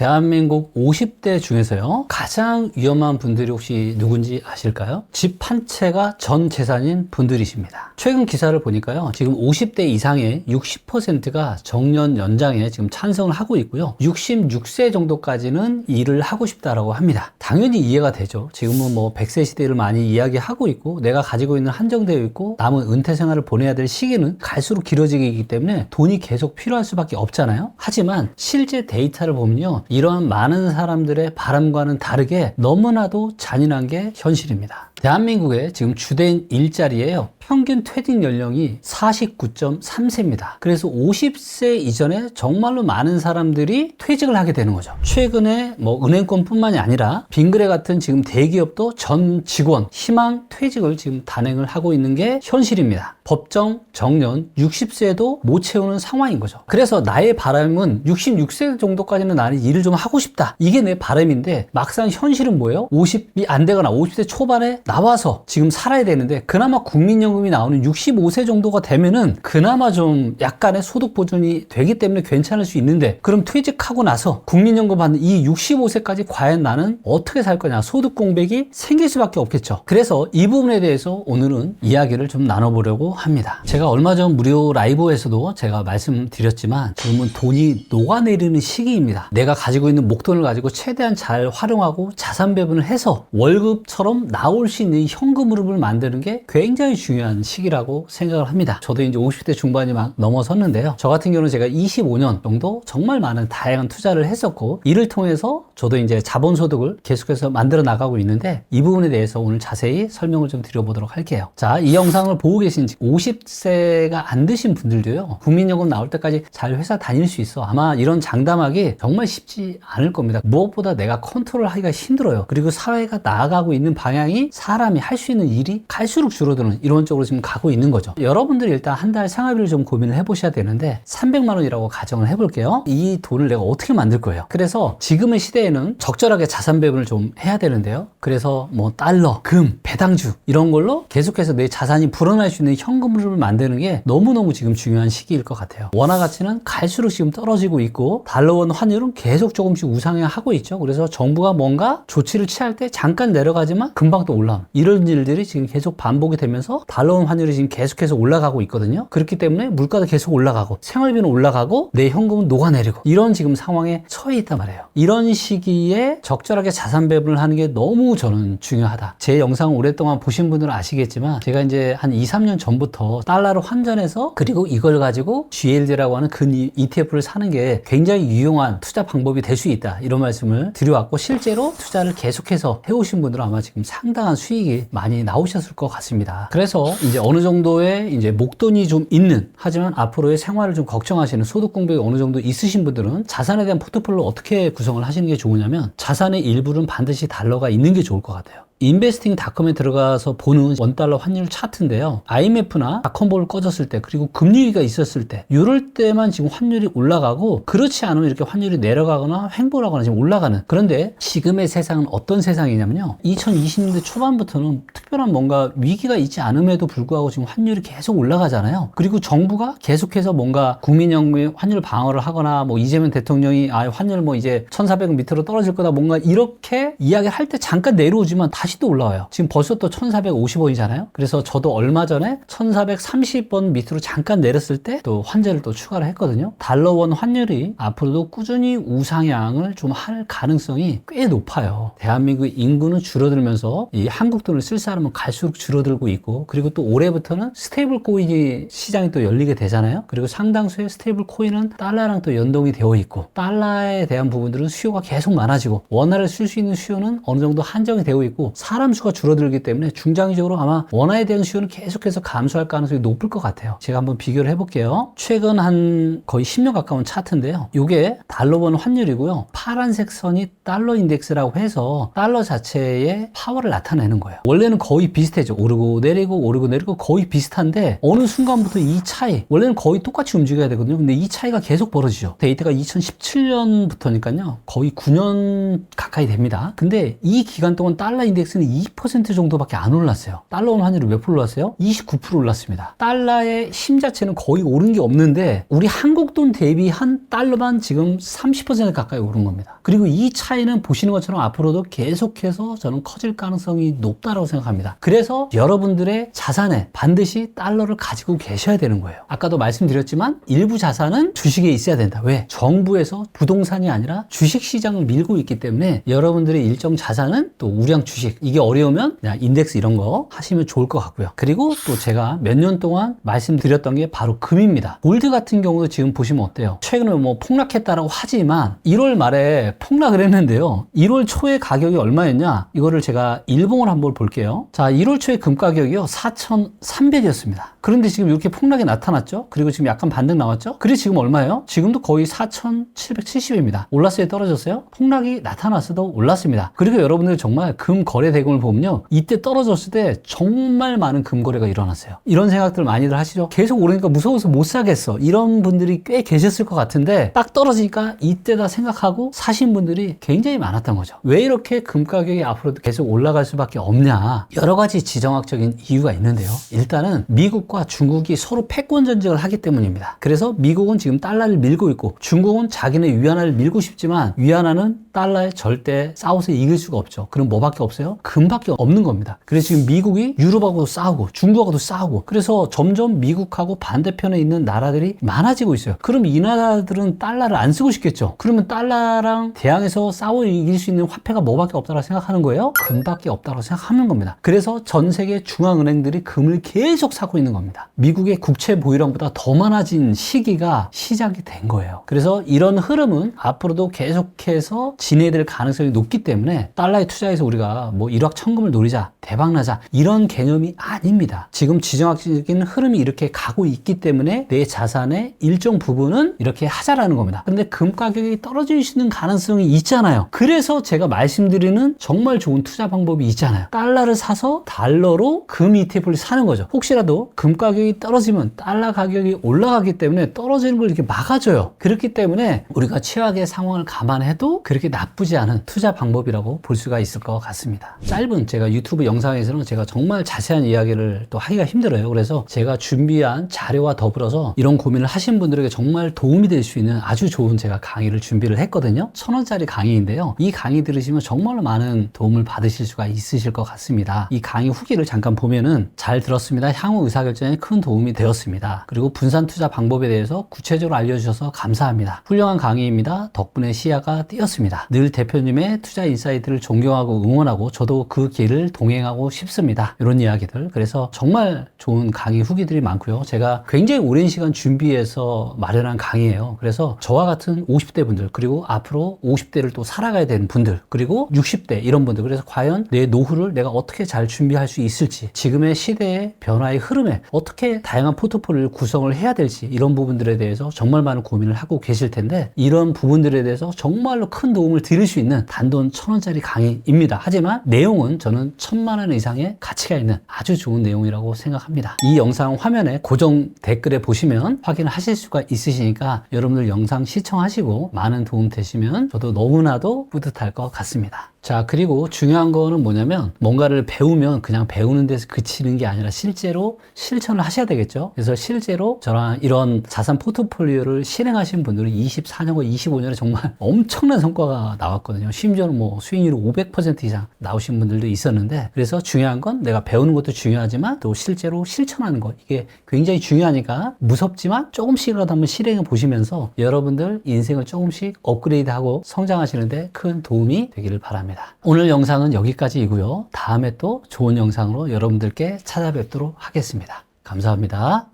대한민국 50대 중에서요, 가장 위험한 분들이 혹시 누군지 아실까요? 집 한 채가 전 재산인 분들이십니다. 최근 기사를 보니까요, 지금 50대 이상의 60%가 정년 연장에 지금 찬성을 하고 있고요, 66세 정도까지는 일을 하고 싶다라고 합니다. 당연히 이해가 되죠. 지금은 뭐 100세 시대를 많이 이야기하고 있고, 내가 가지고 있는 한정되어 있고, 남은 은퇴 생활을 보내야 될 시기는 갈수록 길어지기 때문에 돈이 계속 필요할 수밖에 없잖아요. 하지만 실제 데이터를 보면요, 이러한 많은 사람들의 바람과는 다르게 너무나도 잔인한 게 현실입니다. 대한민국의 지금 주된 일자리예요, 평균 퇴직 연령이 49.3세입니다. 그래서 50세 이전에 정말로 많은 사람들이 퇴직을 하게 되는 거죠. 최근에 뭐 은행권뿐만이 아니라 빙그레 같은 지금 대기업도 전 직원 희망 퇴직을 지금 단행을 하고 있는 게 현실입니다. 법정 정년 60세도 못 채우는 상황인 거죠. 그래서 나의 바람은 66세 정도까지는 나는 일을 좀 하고 싶다, 이게 내 바람인데, 막상 현실은 뭐예요? 50이 안 되거나 50세 초반에 나와서 지금 살아야 되는데, 그나마 국민연금이 나오는 65세 정도가 되면은 그나마 좀 약간의 소득 보존이 되기 때문에 괜찮을 수 있는데, 그럼 퇴직하고 나서 국민연금 받는 이 65세까지 과연 나는 어떻게 살 거냐, 소득 공백이 생길 수밖에 없겠죠. 그래서 이 부분에 대해서 오늘은 이야기를 좀 나눠보려고 합니다. 제가 얼마 전 무료 라이브에서도 제가 말씀드렸지만, 지금은 돈이 녹아내리는 시기입니다. 내가 가지고 있는 목돈을 가지고 최대한 잘 활용하고 자산 배분을 해서 월급처럼 나올 수 있는 현금 흐름을 만드는 게 굉장히 중요한 시기라고 생각을 합니다. 저도 이제 50대 중반이 막 넘어섰는데요, 저 같은 경우는 제가 25년 정도 정말 많은 다양한 투자를 했었고, 이를 통해서 저도 이제 자본소득을 계속해서 만들어 나가고 있는데, 이 부분에 대해서 오늘 자세히 설명을 좀 드려보도록 할게요. 자, 이 영상을 보고 계신 50세가 안 되신 분들도요, 국민연금 나올 때까지 잘 회사 다닐 수 있어. 아마 이런 장담하기 정말 쉽지 않을 겁니다. 무엇보다 내가 컨트롤 하기가 힘들어요. 그리고 사회가 나아가고 있는 방향이 사람이 할 수 있는 일이 갈수록 줄어드는 이런 쪽으로 지금 가고 있는 거죠. 여러분들이 일단 한 달 생활비를 좀 고민을 해보셔야 되는데, 300만 원이라고 가정을 해볼게요. 이 돈을 내가 어떻게 만들 거예요? 그래서 지금의 시대에는 적절하게 자산 배분을 좀 해야 되는데요, 그래서 뭐 달러, 금, 배당주 이런 걸로 계속해서 내 자산이 불어날 수 있는 현금을 만드는 게 너무너무 지금 중요한 시기일 것 같아요. 원화 가치는 갈수록 지금 떨어지고 있고, 달러원 환율은 계속 조금씩 우상향하고 있죠. 그래서 정부가 뭔가 조치를 취할 때 잠깐 내려가지만 금방 또 올라오는 이런 일들이 지금 계속 반복이 되면서 달러원 환율이 지금 계속해서 올라가고 있거든요. 그렇기 때문에 물가도 계속 올라가고 생활비는 올라가고 내 현금은 녹아내리고, 이런 지금 상황에 처해 있단 말이에요. 이런 시기에 적절하게 자산 배분을 하는 게 너무 저는 중요하다. 제 영상을 오랫동안 보신 분들은 아시겠지만, 제가 이제 한 2, 3년 전부터 달러를 환전해서, 그리고 이걸 가지고 GLD라고 하는 근 ETF를 사는 게 굉장히 유용한 투자 방법이 될 수 있다, 이런 말씀을 드려왔고, 실제로 투자를 계속해서 해오신 분들은 아마 지금 상당한 수익이 많이 나오셨을 것 같습니다. 그래서 이제 어느 정도의 이제 목돈이 좀 있는, 하지만 앞으로의 생활을 좀 걱정하시는, 소득 공백이 어느 정도 있으신 분들은 자산에 대한 포트폴리오를 어떻게 구성을 하시는 게 좋으냐면, 자산의 일부는 반드시 달러가 있는 게 좋을 것 같아요. investing.com에 들어가서 보는 원달러 환율 차트인데요, IMF나 닷컴볼을 꺼졌을 때, 그리고 금리위기가 있었을 때, 이럴 때만 지금 환율이 올라가고, 그렇지 않으면 이렇게 환율이 내려가거나 횡보하거나 지금 올라가는. 그런데 지금의 세상은 어떤 세상이냐면요, 2020년대 초반부터는 특별한 뭔가 위기가 있지 않음에도 불구하고 지금 환율이 계속 올라가잖아요. 그리고 정부가 계속해서 뭔가 국민연금의 환율 방어를 하거나, 뭐 이재명 대통령이 환율 뭐 이제 1,400원 밑으로 떨어질 거다, 뭔가 이렇게 이야기할 때 잠깐 내려오지만 다시 또 올라와요. 지금 벌써 또 1,450원이잖아요. 그래서 저도 얼마 전에 1,430원 밑으로 잠깐 내렸을 때 또 환제를 또 추가를 했거든요. 달러원 환율이 앞으로도 꾸준히 우상향을 좀 할 가능성이 꽤 높아요. 대한민국 인구는 줄어들면서 이 한국 돈을 쓸 사람은 갈수록 줄어들고 있고, 그리고 또 올해부터는 스테이블 코인이 시장이 또 열리게 되잖아요. 그리고 상당수의 스테이블 코인은 달러랑 또 연동이 되어 있고, 달러에 대한 부분들은 수요가 계속 많아지고, 원화를 쓸 수 있는 수요는 어느 정도 한정이 되어 있고, 사람 수가 줄어들기 때문에 중장기적으로 아마 원화에 대한 수요는 계속해서 감소할 가능성이 높을 것 같아요. 제가 한번 비교를 해볼게요. 최근 한 거의 10년 가까운 차트인데요, 이게 달러원 환율이고요, 파란색 선이 달러 인덱스라고 해서 달러 자체의 파워를 나타내는 거예요. 원래는 거의 비슷해져. 오르고 내리고 오르고 내리고 거의 비슷한데, 어느 순간부터 이 차이, 원래는 거의 똑같이 움직여야 되거든요. 근데 이 차이가 계속 벌어지죠. 데이터가 2017년부터니까요 거의 9년 가까이 됩니다. 근데 이 기간 동안 달러 인덱스 인덱스는 2% 정도밖에 안 올랐어요. 달러 원 환율이 몇 프로 올랐어요? 29% 올랐습니다. 달러의 힘 자체는 거의 오른 게 없는데 우리 한국 돈 대비 한 달러만 지금 30% 가까이 오른 겁니다. 그리고 이 차이는 보시는 것처럼 앞으로도 계속해서 저는 커질 가능성이 높다고 생각합니다. 그래서 여러분들의 자산에 반드시 달러를 가지고 계셔야 되는 거예요. 아까도 말씀드렸지만 일부 자산은 주식에 있어야 된다. 왜? 정부에서 부동산이 아니라 주식시장을 밀고 있기 때문에 여러분들의 일정 자산은 또 우량 주식, 이게 어려우면 그냥 인덱스 이런 거 하시면 좋을 것 같고요. 그리고 또 제가 몇 년 동안 말씀드렸던 게 바로 금입니다. 골드 같은 경우도 지금 보시면 어때요? 최근에 뭐 폭락했다라고 하지만 1월 말에 폭락을 했는데요. 1월 초에 가격이 얼마였냐? 이거를 제가 일봉을 한번 볼게요. 자, 1월 초에 금 가격이요. 4,300이었습니다. 그런데 지금 이렇게 폭락이 나타났죠? 그리고 지금 약간 반등 나왔죠? 그리고 지금 얼마예요? 지금도 거의 4,770입니다. 올랐어요? 떨어졌어요? 폭락이 나타났어도 올랐습니다. 그리고 여러분들 정말 금 거래 대금을 보면요. 이때 떨어졌을 때 정말 많은 금 거래가 일어났어요. 이런 생각들 많이들 하시죠? 계속 오르니까 무서워서 못 사겠어. 이런 분들이 꽤 계셨을 것 같은데 딱 떨어지니까 이때다 생각하고 사신 분들이 굉장히 많았던 거죠. 왜 이렇게 금 가격이 앞으로도 계속 올라갈 수밖에 없냐? 여러 가지 지정학적인 이유가 있는데요. 일단은 미국과 중국이 서로 패권 전쟁을 하기 때문입니다. 그래서 미국은 지금 달러를 밀고 있고 중국은 자기네 위안화를 밀고 싶지만 위안화는 달러에 절대 싸워서 이길 수가 없죠. 그럼 뭐밖에 없어요? 금밖에 없는 겁니다. 그래서 지금 미국이 유럽하고도 싸우고 중국하고도 싸우고 그래서 점점 미국하고 반대편에 있는 나라들이 많아지고 있어요. 그럼 이 나라들은 달러를 안 쓰고 싶겠죠. 그러면 달러랑 대항해서 싸워 이길 수 있는 화폐가 뭐밖에 없다고 생각하는 거예요? 금밖에 없다고 생각하는 겁니다. 그래서 전 세계 중앙은행들이 금을 계속 사고 있는 겁니다. 미국의 국채 보유량보다 더 많아진 시기가 시작이 된 거예요. 그래서 이런 흐름은 앞으로도 계속해서 진행될 가능성이 높기 때문에 달러에 투자해서 우리가 뭐 일확천금을 노리자, 대박나자 이런 개념이 아닙니다. 지금 지정학적인 흐름이 이렇게 가고 있기 때문에 내 자산의 일정 부분은 이렇게 하자라는 겁니다. 근데 금 가격이 떨어질 수 있는 가능성이 있잖아요. 그래서 제가 말씀드리는 정말 좋은 투자 방법이 있잖아요. 달러를 사서 달러로 금 ETF를 사는 거죠. 혹시라도 금 가격이 떨어지면 달러 가격이 올라가기 때문에 떨어지는 걸 이렇게 막아줘요. 그렇기 때문에 우리가 최악의 상황을 감안해도 그렇게 나쁘지 않은 투자 방법이라고 볼 수가 있을 것 같습니다. 짧은 제가 유튜브 영상에서는 제가 정말 자세한 이야기를 또 하기가 힘들어요. 그래서 제가 준비한 자료와 더불어서 이런 고민을 하신 분들에게 정말 도움이 될 수 있는 아주 좋은 제가 강의를 준비를 했거든요. 1,000원짜리 강의인데요. 이 강의 들으시면 정말로 많은 도움을 받으실 수가 있으실 것 같습니다. 이 강의 후기를 잠깐 보면은 잘 들었습니다. 향후 의사결정에 큰 도움이 되었습니다. 그리고 분산 투자 방법에 대해서 구체적으로 알려주셔서 감사합니다. 훌륭한 강의입니다. 덕분에 시야가 띄었습니다. 늘 대표님의 투자 인사이트를 존경하고 응원하고 저도 그 길을 동행하고 싶습니다. 이런 이야기들. 그래서 정말 좋은 강의 후기들이 많고요. 제가 굉장히 오랜 시간 준비해서 마련한 강의예요. 그래서 저와 같은 50대 분들 그리고 앞으로 50대를 또 살아가야 되는 분들 그리고 60대 이런 분들 그래서 과연 내 노후를 내가 어떻게 잘 준비할 수 있을지 지금의 시대의 변화의 흐름에 어떻게 다양한 포트폴리오를 구성을 해야 될지 이런 부분들에 대해서 정말 많은 고민을 하고 계실 텐데 이런 부분들에 대해서 정말로 큰 도움을 드릴 수 있는 단돈 1,000원짜리 강의입니다. 하지만 내용은 저는 1,000만 원 이상의 가치가 있는 아주 좋은 내용이라고 생각합니다. 이 영상 화면에 고정 댓글에 보시면 확인을 하실 수가 있으시니까 여러분들 영상 시청하시고 많은 도움 되시면 저도 너무나도 뿌듯할 것 같습니다. 자, 그리고 중요한 거는 뭐냐면 뭔가를 배우면 그냥 배우는 데서 그치는 게 아니라 실제로 실천을 하셔야 되겠죠. 그래서 실제로 저랑 이런 자산 포트폴리오를 실행하신 분들은 24년과 25년에 정말 엄청난 성과가 나왔거든요. 심지어는 뭐 수익률이 500% 이상 나오신 분들도 있었는데 그래서 중요한 건 내가 배우는 것도 중요하지만 또 실제로 실천하는 것 이게 굉장히 중요하니까 무섭지만 조금씩이라도 한번 실행해 보시면서 여러분들 인생을 조금씩 업그레이드하고 성장하시는데 큰 도움이 되기를 바랍니다. 오늘 영상은 여기까지이고요. 다음에 또 좋은 영상으로 여러분들께 찾아뵙도록 하겠습니다. 감사합니다.